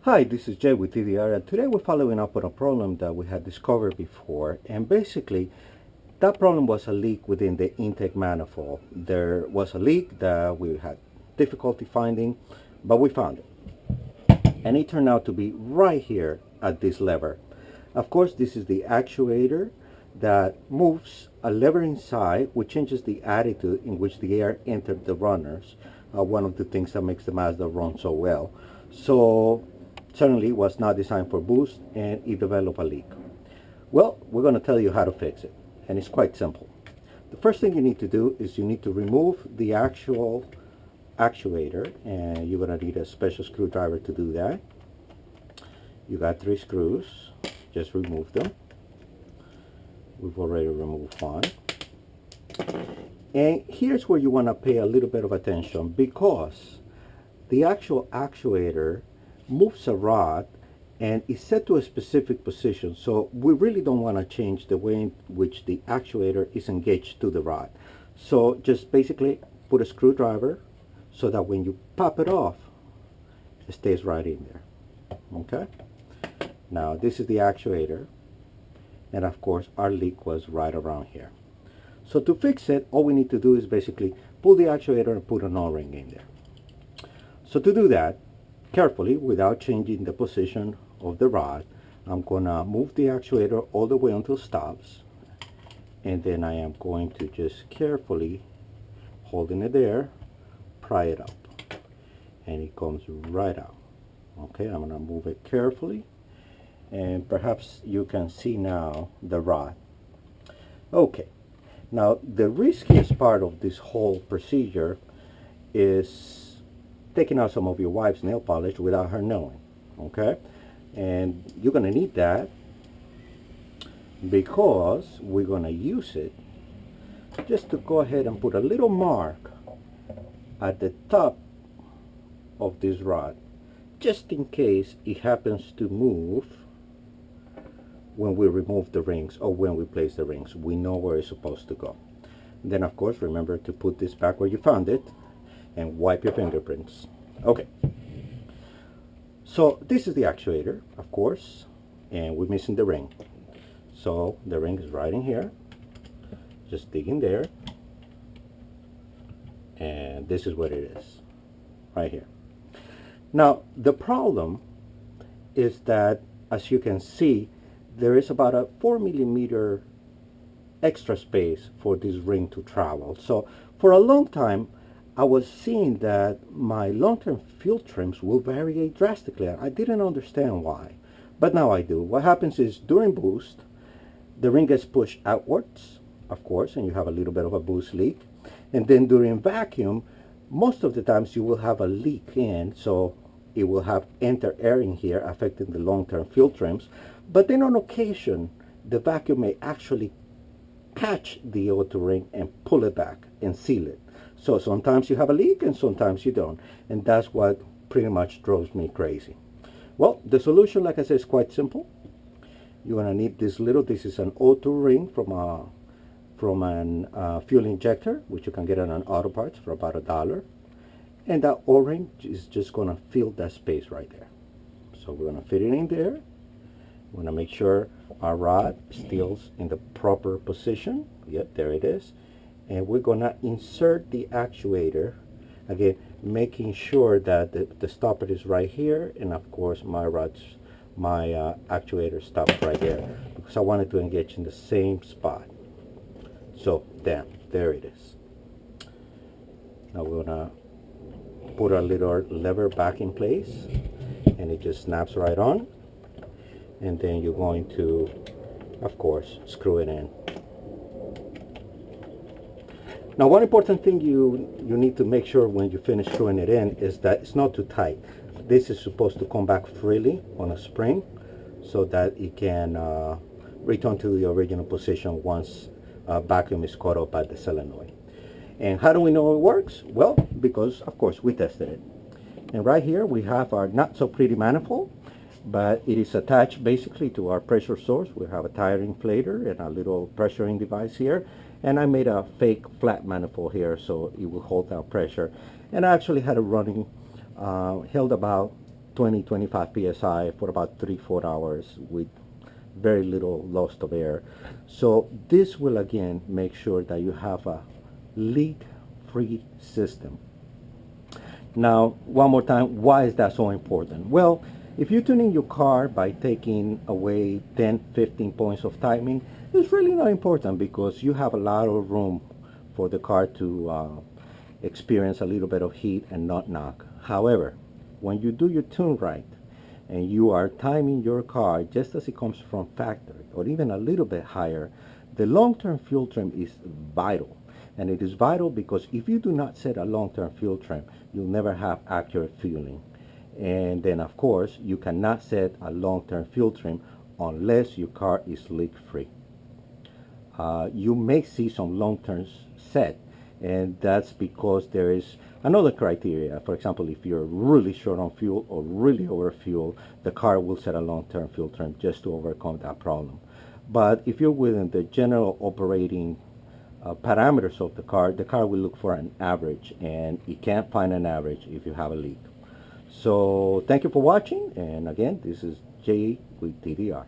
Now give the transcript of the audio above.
Hi, this is Jay with TDR, and today we're following up on a problem that we had discovered before. And basically, that problem was a leak within the intake manifold. There was a leak that we had difficulty finding, but we found it. And it turned out to be right here at this lever. Of course, this is the actuator that moves a lever inside, which changes the attitude in which the air entered the runners. One of the things that makes the Mazda run so well. So certainly was not designed for boost, and it developed a leak. Well, we're going to tell you how to fix it, and it's quite simple. The first thing you need to do is you need to remove the actual actuator, and you're going to need a special screwdriver to do that. You got 3 screws, just remove them. We've already removed one. And here's where you want to pay a little bit of attention, because the actual actuator moves a rod and is set to a specific position, so we really don't want to change the way in which the actuator is engaged to the rod. So just basically put a screwdriver so that when you pop it off, it stays right in there. Okay, now this is the actuator, and of course our leak was right around here. So to fix it, all we need to do is basically pull the actuator and put an O-ring in there. So to do that, carefully, without changing the position of the rod, I'm going to move the actuator all the way until it stops, and then I am going to just carefully, holding it there, pry it up, and it comes right out. Okay, I'm going to move it carefully, and perhaps you can see now the rod. Okay, now the riskiest part of this whole procedure is taking out some of your wife's nail polish without her knowing. Okay, and you're going to need that because we're going to use it just to go ahead and put a little mark at the top of this rod, just in case it happens to move when we remove the rings or when we place the rings. We know where it's supposed to go. And then of course remember to put this back where you found it and wipe your fingerprints. Okay, so this is the actuator, of course, and we're missing the ring. So the ring is right in here. Just dig in there, and this is what it is, right here. Now the problem is that, as you can see, there is about a 4 millimeter extra space for this ring to travel. So for a long time I was seeing that my long-term fuel trims will vary drastically. I didn't understand why, but now I do. What happens is during boost, the ring gets pushed outwards, of course, and you have a little bit of a boost leak. And then during vacuum, most of the times you will have a leak in, so it will have enter air in here, affecting the long-term fuel trims. But then on occasion, the vacuum may actually catch the O2 ring and pull it back and seal it. So sometimes you have a leak and sometimes you don't, and that's what pretty much drives me crazy. Well, the solution, like I said, is quite simple. You're going to need this is an O2 ring from an fuel injector, which you can get on an auto parts for about $1. And that O-ring is just going to fill that space right there. So we're going to fit it in there. We're going to make sure our rod stills in the proper position. Yep, there it is. And we're going to insert the actuator, again making sure that the stopper is right here, and of course my actuator stops right there because I wanted to engage in the same spot. So there it is. Now we're going to put our little lever back in place, and it just snaps right on, and then you're going to, of course, screw it in. Now, one important thing you need to make sure when you finish screwing it in is that it's not too tight. This is supposed to come back freely on a spring, so that it can return to the original position once vacuum is caught up at the solenoid. And how do we know it works? Well, because of course we tested it. And right here we have our not so pretty manifold, but it is attached basically to our pressure source. We have a tire inflator and a little pressuring device here. And I made a fake flat manifold here so it will hold that pressure. And I actually had it running, held about 20-25 psi for about 3-4 hours with very little loss of air. So this will again make sure that you have a leak-free system. Now, one more time, why is that so important? Well, if you tune in your car by taking away 10-15 points of timing, it's really not important because you have a lot of room for the car to experience a little bit of heat and not knock. However, when you do your tune right and you are timing your car just as it comes from factory or even a little bit higher, the long-term fuel trim is vital. And it is vital because if you do not set a long-term fuel trim, you'll never have accurate fueling. And then of course, you cannot set a long-term fuel trim unless your car is leak-free. You may see some long-term set, and that's because there is another criteria. For example, if you're really short on fuel or really over fuel, the car will set a long-term fuel trim just to overcome that problem. But if you're within the general operating parameters of the car will look for an average, and it can't find an average if you have a leak. So thank you for watching, and again, this is Jay with TDR.